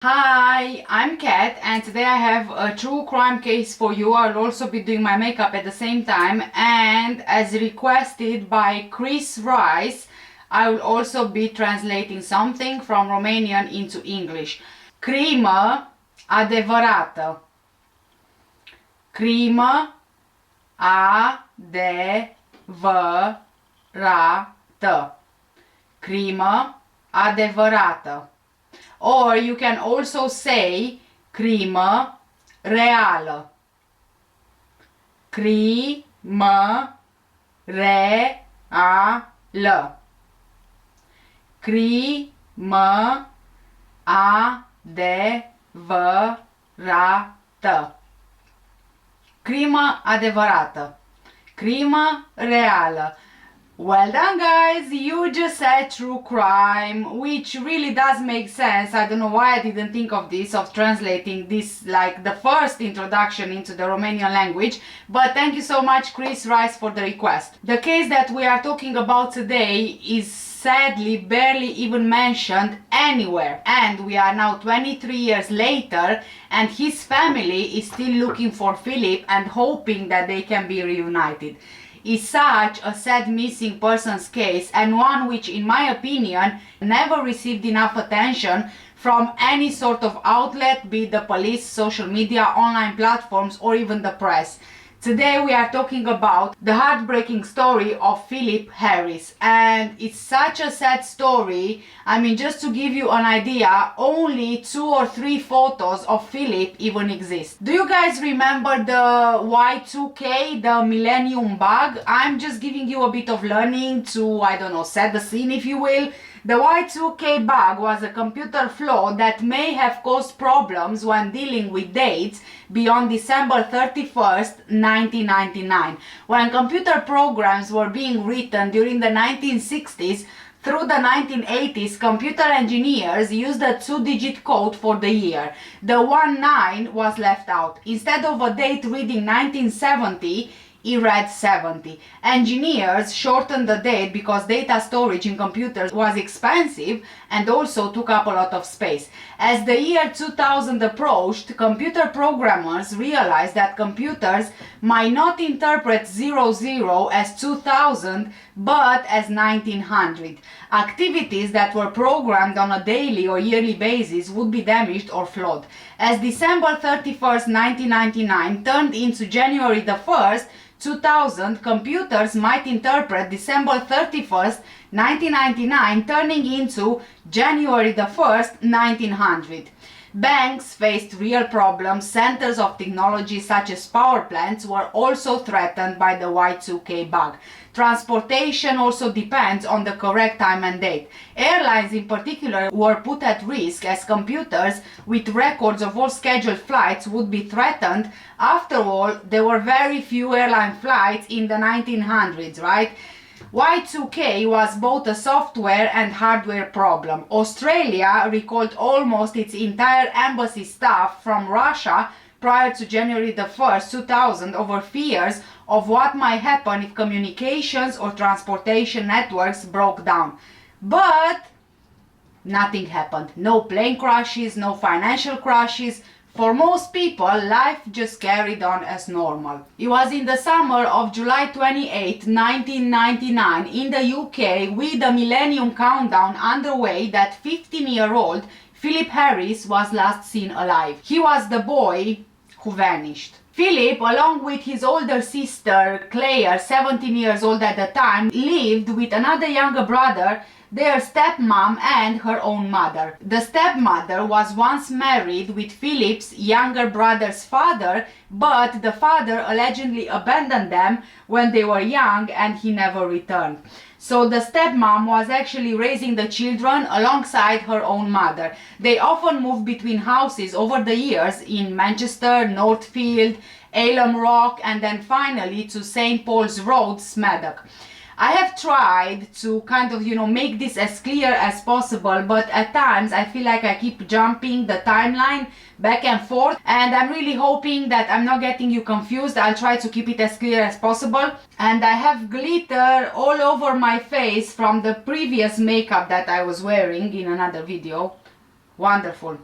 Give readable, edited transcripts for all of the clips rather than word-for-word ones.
Hi, I'm Kat and today I have a true crime case for you. I'll also be doing my makeup at the same time, and as requested by Chris Rice, I will also be translating something from Romanian into English. Crimă adevărată. Crimă adevărată. Crimă adevărată. Or you can also say crimă reală. Crimă reală. Crimă adevărată. Crimă adevărată. Crimă reală. Well done, guys, you just said true crime, which really does make sense. I don't know why I didn't think of this, of translating this like the first introduction into the Romanian language, but thank you so much, Chris Rice, for the request. The case that we are talking about today is sadly barely even mentioned anywhere, and we are now 23 years later and his family is still looking for Philip and hoping that they can be reunited. Is such a sad missing persons case, and one which in my opinion never received enough attention from any sort of outlet, be it the police, social media, online platforms, or even the press. Today we are talking about the heartbreaking story of Phillip Harris, and it's such a sad story. I mean, just to give you an idea, only 2 or 3 photos of Philip even exist. Do you guys remember the Y2K, the Millennium bug? I'm just giving you a bit of learning to, I don't know, set the scene if you will. The Y2K bug was a computer flaw that may have caused problems when dealing with dates beyond December 31st, 1999. When computer programs were being written during the 1960s through the 1980s, computer engineers used a 2-digit code for the year. The 19 was left out. Instead of a date reading 1970, it read 70. Engineers shortened the date because data storage in computers was expensive and also took up a lot of space. As the year 2000 approached, computer programmers realized that computers might not interpret 00 as 2000 but as 1900. Activities that were programmed on a daily or yearly basis would be damaged or flawed. As December 31st, 1999 turned into January the 1st, 2000, computers might interpret December 31st, 1999 turning into January the 1st, 1900. Banks faced real problems. Centers of technology such as power plants were also threatened by the Y2K bug. Transportation also depends on the correct time and date. Airlines in particular were put at risk as computers with records of all scheduled flights would be threatened. After all, there were very few airline flights in the 1900s, right? Y2K was both a software and hardware problem. Australia recalled almost its entire embassy staff from Russia prior to January the 1st, 2000 over fears of what might happen if communications or transportation networks broke down. But nothing happened. No plane crashes, no financial crashes. For most people, life just carried on as normal. It was in the summer of July 28, 1999 in the UK, with the Millennium countdown underway, that 15-year-old Phillip Harris was last seen alive. He was the boy who vanished. Philip, along with his older sister Claire, 17 years old at the time, lived with another younger brother, their stepmom and her own mother. The stepmother was once married with Philip's younger brother's father, but the father allegedly abandoned them when they were young and he never returned. So the stepmom was actually raising the children alongside her own mother. They often moved between houses over the years in Manchester, Northfield, Alum Rock, and then finally to St. Paul's Road, Smaddock. I have tried to kind of, make this as clear as possible, but at times I feel like I keep jumping the timeline back and forth, and I'm really hoping that I'm not getting you confused. I'll try to keep it as clear as possible. And I have glitter all over my face from the previous makeup that I was wearing in another video. Wonderful.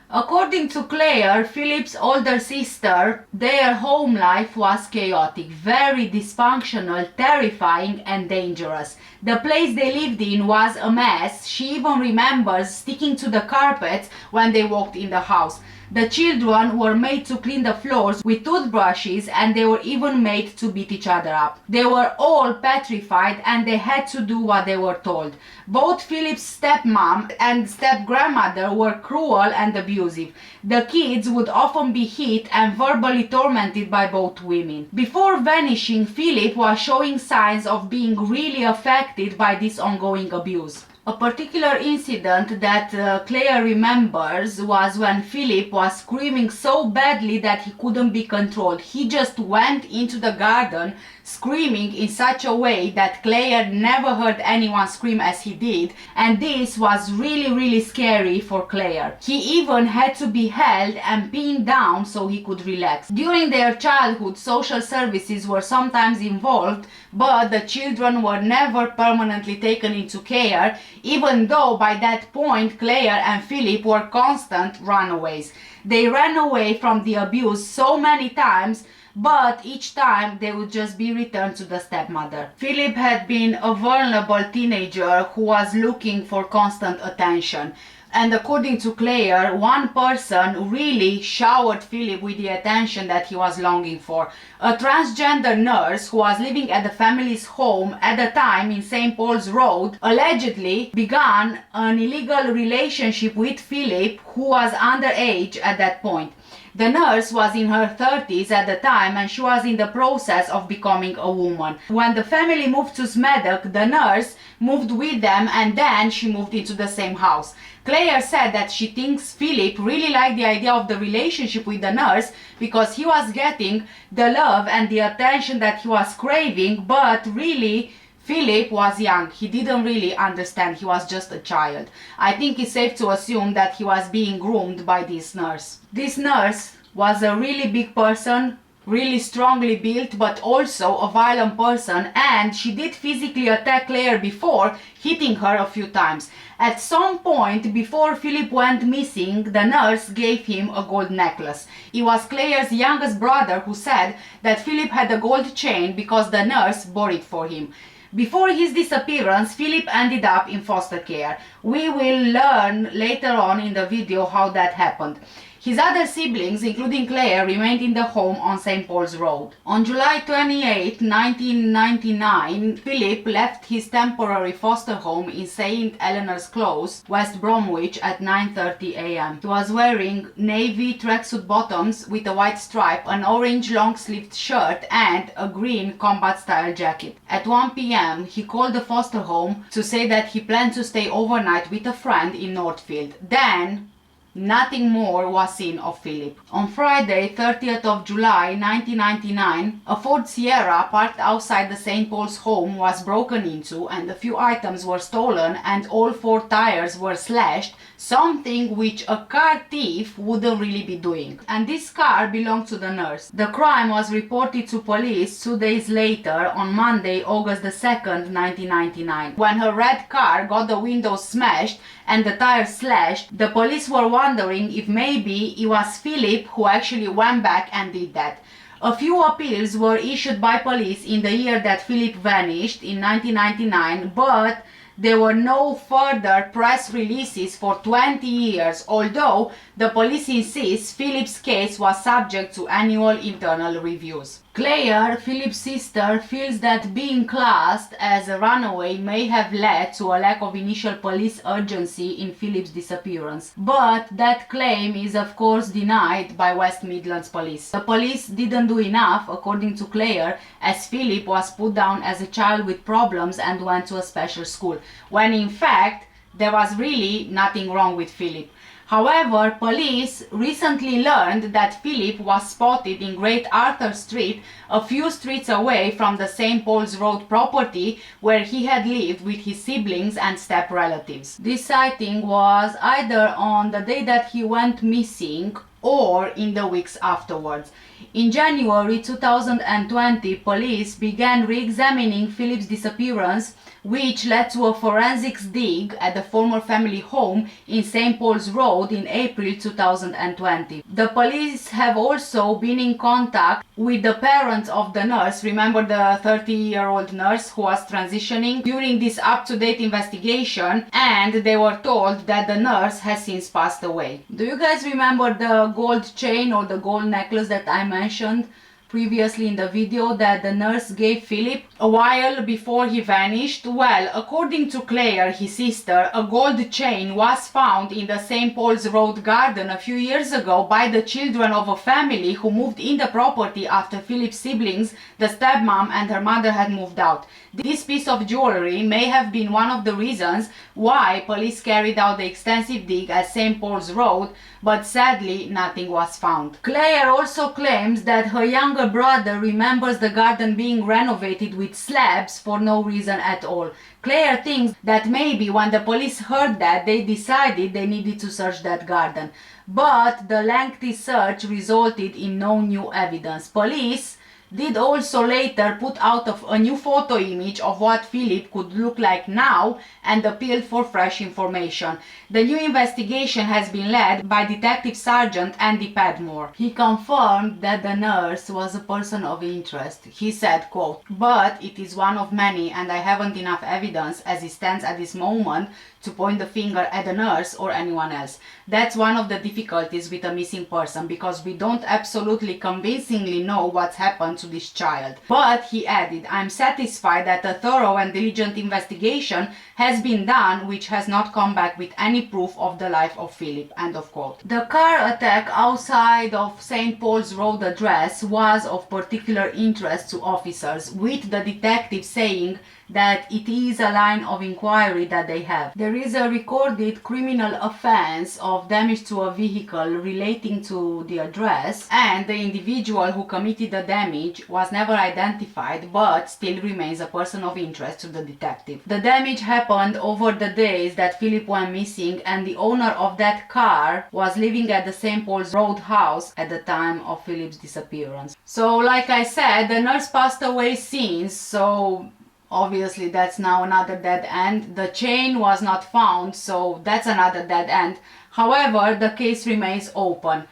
According to Claire, Philip's older sister, their home life was chaotic, very dysfunctional, terrifying and dangerous. The place they lived in was a mess. She even remembers sticking to the carpets when they walked in the house. The children were made to clean the floors with toothbrushes, and they were even made to beat each other up. They were all petrified and they had to do what they were told. Both Philip's stepmom and step-grandmother were cruel and abusive. The kids would often be hit and verbally tormented by both women. Before vanishing, Philip was showing signs of being really affected by this ongoing abuse. A particular incident that Claire remembers was when Philip was screaming so badly that he couldn't be controlled. He just went into the garden screaming in such a way that Claire never heard anyone scream as he did, and this was really scary for Claire. He even had to be held and pinned down so he could relax. During their childhood, social services were sometimes involved, but the children were never permanently taken into care, even though by that point Claire and Philip were constant runaways. They ran away from the abuse so many times, but each time they would just be returned to the stepmother. Philip had been a vulnerable teenager who was looking for constant attention. And according to Claire, one person really showered Philip with the attention that he was longing for. A transgender nurse who was living at the family's home at the time in St. Paul's Road allegedly began an illegal relationship with Philip, who was underage at that point. The nurse was in her 30s at the time and she was in the process of becoming a woman. When the family moved to Smedek, the nurse moved with them and then she moved into the same house. Claire said that she thinks Philip really liked the idea of the relationship with the nurse because he was getting the love and the attention that he was craving, but really Philip was young. He didn't really understand. He was just a child. I think it's safe to assume that he was being groomed by this nurse. This nurse was a really big person, really strongly built, but also a violent person, and she did physically attack Claire before, hitting her a few times. At some point before Philip went missing, the nurse gave him a gold necklace. It was Claire's youngest brother who said that Philip had a gold chain because the nurse bought it for him. Before his disappearance, Philip ended up in foster care. We will learn later on in the video how that happened. His other siblings, including Claire, remained in the home on St. Paul's Road. On July 28, 1999, Philip left his temporary foster home in St. Eleanor's Close, West Bromwich at 9:30 a.m. He was wearing navy tracksuit bottoms with a white stripe, an orange long-sleeved shirt and a green combat-style jacket. At 1 p.m., he called the foster home to say that he planned to stay overnight with a friend in Northfield. Then, nothing more was seen of Philip. On Friday, 30th of July 1999, a Ford Sierra parked outside the St. Paul's home was broken into and a few items were stolen and all 4 tires were slashed, something which a car thief wouldn't really be doing. And this car belonged to the nurse. The crime was reported to police 2 days later, on Monday, August the 2nd, 1999. When her red car got the windows smashed and the tires slashed, the police were wondering if maybe it was Philip who actually went back and did that. A few appeals were issued by police in the year that Philip vanished, in 1999, but there were no further press releases for 20 years, although the police insists Philip's case was subject to annual internal reviews. Claire, Philip's sister, feels that being classed as a runaway may have led to a lack of initial police urgency in Philip's disappearance. But that claim is of course denied by West Midlands Police. The police didn't do enough, according to Claire, as Philip was put down as a child with problems and went to a special school, when in fact there was really nothing wrong with Philip. However, police recently learned that Philip was spotted in Great Arthur Street, a few streets away from the St. Paul's Road property where he had lived with his siblings and step-relatives. This sighting was either on the day that he went missing or in the weeks afterwards. In January 2020, police began re-examining Philip's disappearance, which led to a forensics dig at the former family home in St. Paul's Road in April 2020. The police have also been in contact with the parents of the nurse, remember the 30-year-old nurse who was transitioning, during this up-to-date investigation, and they were told that the nurse has since passed away. Do you guys remember the gold chain or the gold necklace that I mentioned previously in the video that the nurse gave Philip a while before he vanished? Well, according to Claire, his sister, a gold chain was found in the St. Paul's Road garden a few years ago by the children of a family who moved in the property after Philip's siblings, the stepmom and her mother, had moved out. This piece of jewelry may have been one of the reasons why police carried out the extensive dig at St. Paul's Road, but sadly nothing was found. Claire also claims that her younger brother remembers the garden being renovated with slabs for no reason at all. Claire thinks that maybe when the police heard that, they decided they needed to search that garden. But the lengthy search resulted in no new evidence. Police did also later put out a new photo image of what Philip could look like now and appealed for fresh information. The new investigation has been led by Detective Sergeant Andy Padmore. He confirmed that the nurse was a person of interest. He said, quote, "But it is one of many and I haven't enough evidence as it stands at this moment to point the finger at the nurse or anyone else. That's one of the difficulties with a missing person, because we don't absolutely convincingly know what's happened to this child." But he added, "I'm satisfied that a thorough and diligent investigation has been done which has not come back with any proof of the life of Philip." End of quote. The car attack outside of St. Paul's Road address was of particular interest to officers, with the detective saying that it is a line of inquiry that they have. There is a recorded criminal offense of damage to a vehicle relating to the address, and the individual who committed the damage was never identified but still remains a person of interest to the detective. The damage happened over the days that Philip went missing, and the owner of that car was living at the St. Paul's Road house at the time of Philip's disappearance. So like I said, the nurse passed away since, so obviously that's now another dead end. The chain was not found, so that's another dead end. However, the case remains open.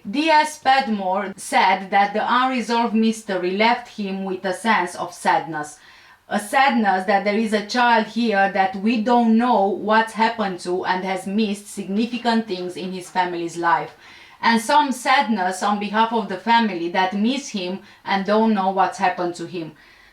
D.S. Padmore said that the unresolved mystery left him with a sense of sadness. A sadness that there is a child here that we don't know what's happened to and has missed significant things in his family's life. And some sadness on behalf of the family that miss him and don't know what's happened to him.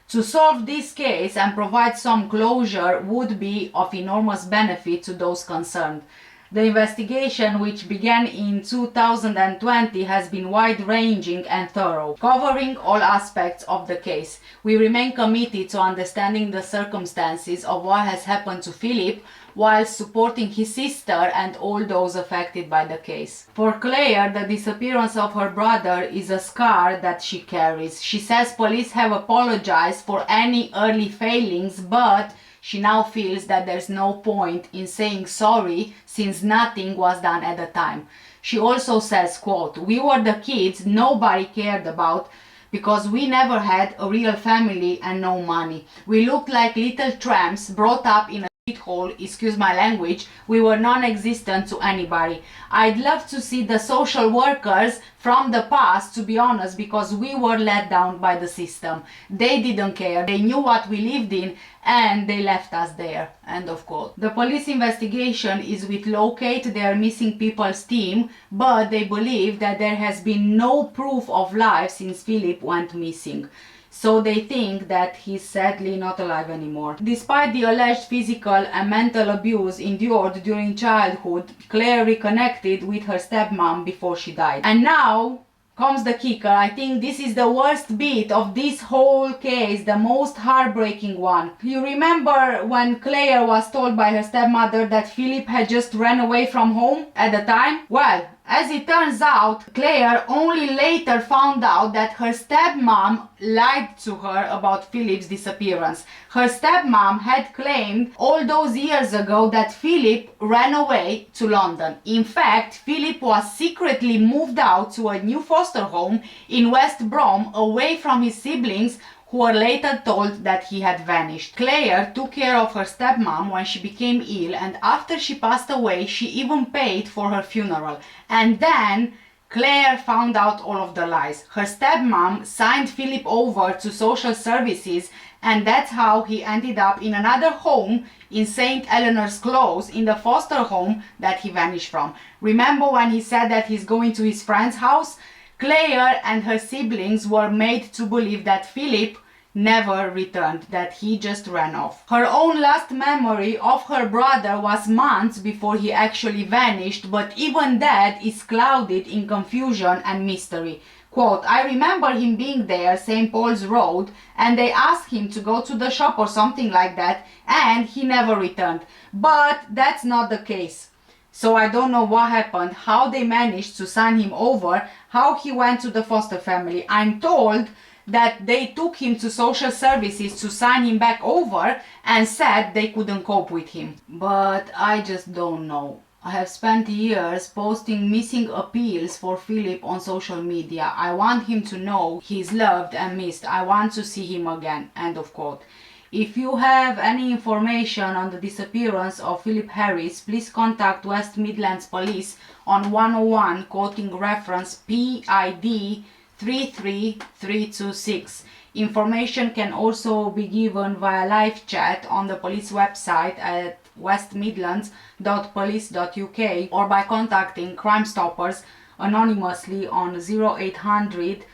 To solve this case and provide some closure would be of enormous benefit to those concerned. The investigation, which began in 2020, has been wide-ranging and thorough, covering all aspects of the case. We remain committed to understanding the circumstances of what has happened to Philip, while supporting his sister and all those affected by the case. For Claire, the disappearance of her brother is a scar that she carries. She says police have apologized for any early failings, but she now feels that there's no point in saying sorry since nothing was done at the time. She also says, quote, "We were the kids nobody cared about because we never had a real family and no money. We looked like little tramps brought up in a hole, excuse my language. We were non-existent to anybody. I'd love to see the social workers from the past, to be honest, because we were let down by the system. They didn't care. They knew what we lived in and they left us there." End of quote. The police investigation is with Locate their missing people's team, but they believe that there has been no proof of life since Philip went missing. So they think that he's sadly not alive anymore. Despite the alleged physical and mental abuse endured during childhood, Claire reconnected with her stepmom before she died. And now comes the kicker. I think this is the worst bit of this whole case, the most heartbreaking one. You remember when Claire was told by her stepmother that Philip had just ran away from home at the time? Well, As it turns out, Claire only later found out that her stepmom lied to her about Philip's disappearance. Her stepmom had claimed all those years ago that Philip ran away to London. In fact, Philip was secretly moved out to a new foster home in West Brom away from his siblings, who were later told that he had vanished. Claire took care of her stepmom when she became ill, and after she passed away, she even paid for her funeral. And then Claire found out all of the lies. Her stepmom signed Philip over to social services, and that's how he ended up in another home in St. Eleanor's Close, in the foster home that he vanished from. Remember when he said that he's going to his friend's house? Claire and her siblings were made to believe that Philip never returned, that he just ran off. Her own last memory of her brother was months before he actually vanished, but even that is clouded in confusion and mystery. Quote, I remember him being there, St. Paul's Road, and they asked him to go to the shop or something like that, and he never returned. But that's not the case. So I don't know what happened, how they managed to sign him over, how he went to the foster family. I'm told that they took him to social services to sign him back over and said they couldn't cope with him. But I just don't know. I have spent years posting missing appeals for Philip on social media. I want him to know he's loved and missed. I want to see him again. End of quote. If you have any information on the disappearance of Phillip Harris, please contact West Midlands Police on 101 quoting reference PID 33326. Information can also be given via live chat on the police website at westmidlands.police.uk or by contacting Crime Stoppers anonymously on 0800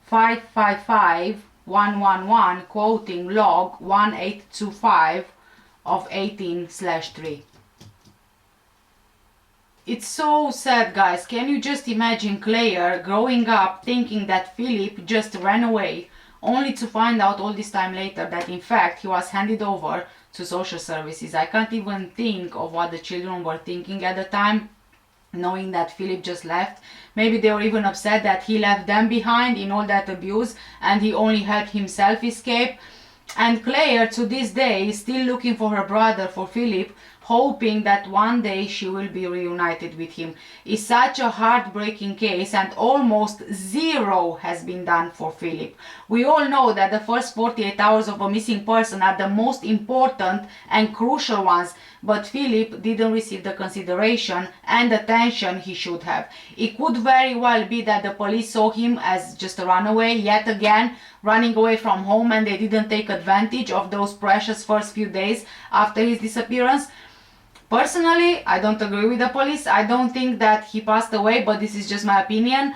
555 111 quoting log 1825 of 18/3. It's so sad, guys. Can you just imagine Claire growing up thinking that Philip just ran away, only to find out all this time later that in fact he was handed over to social services? I can't even think of what the children were thinking at the time, knowing that Philip just left. Maybe they were even upset that he left them behind in all that abuse and he only helped himself escape. And Claire to this day is still looking for her brother, for Philip, hoping that one day she will be reunited with him. It's such a heartbreaking case, and almost zero has been done for Philip. We all know that the first 48 hours of a missing person are the most important and crucial ones, but Philip didn't receive the consideration and attention he should have. It could very well be that the police saw him as just a runaway, yet again running away from home, and they didn't take advantage of those precious first few days after his disappearance. Personally, I don't agree with the police. I don't think that he passed away, but this is just my opinion.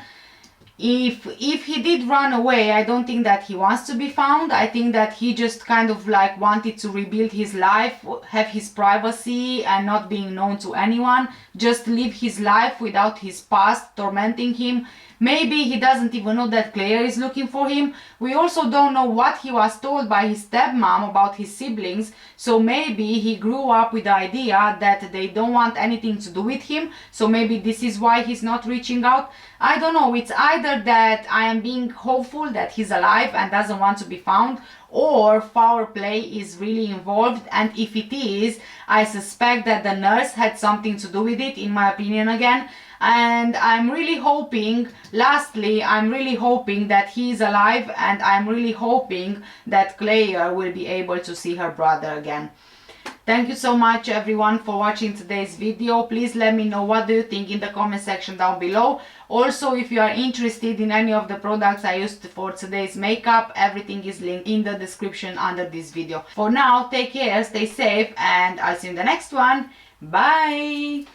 If he did run away, I don't think that he wants to be found. I think that he just kind of like wanted to rebuild his life, have his privacy and not being known to anyone, just live his life without his past tormenting him. Maybe he doesn't even know that Claire is looking for him. We also don't know what he was told by his stepmom about his siblings, so maybe he grew up with the idea that they don't want anything to do with him, so maybe this is why he's not reaching out. I don't know. It's either that I am being hopeful that he's alive and doesn't want to be found, or foul play is really involved, and if it is, I suspect that the nurse had something to do with it, in my opinion again. And I'm really hoping, lastly, I'm really hoping that he is alive, and I'm really hoping that Claire will be able to see her brother again. Thank you so much everyone for watching today's video. Please let me know what do you think in the comment section down below. Also, if you are interested in any of the products I used for today's makeup, everything is linked in the description under this video. For now, take care, stay safe, and I'll see you in the next one. Bye!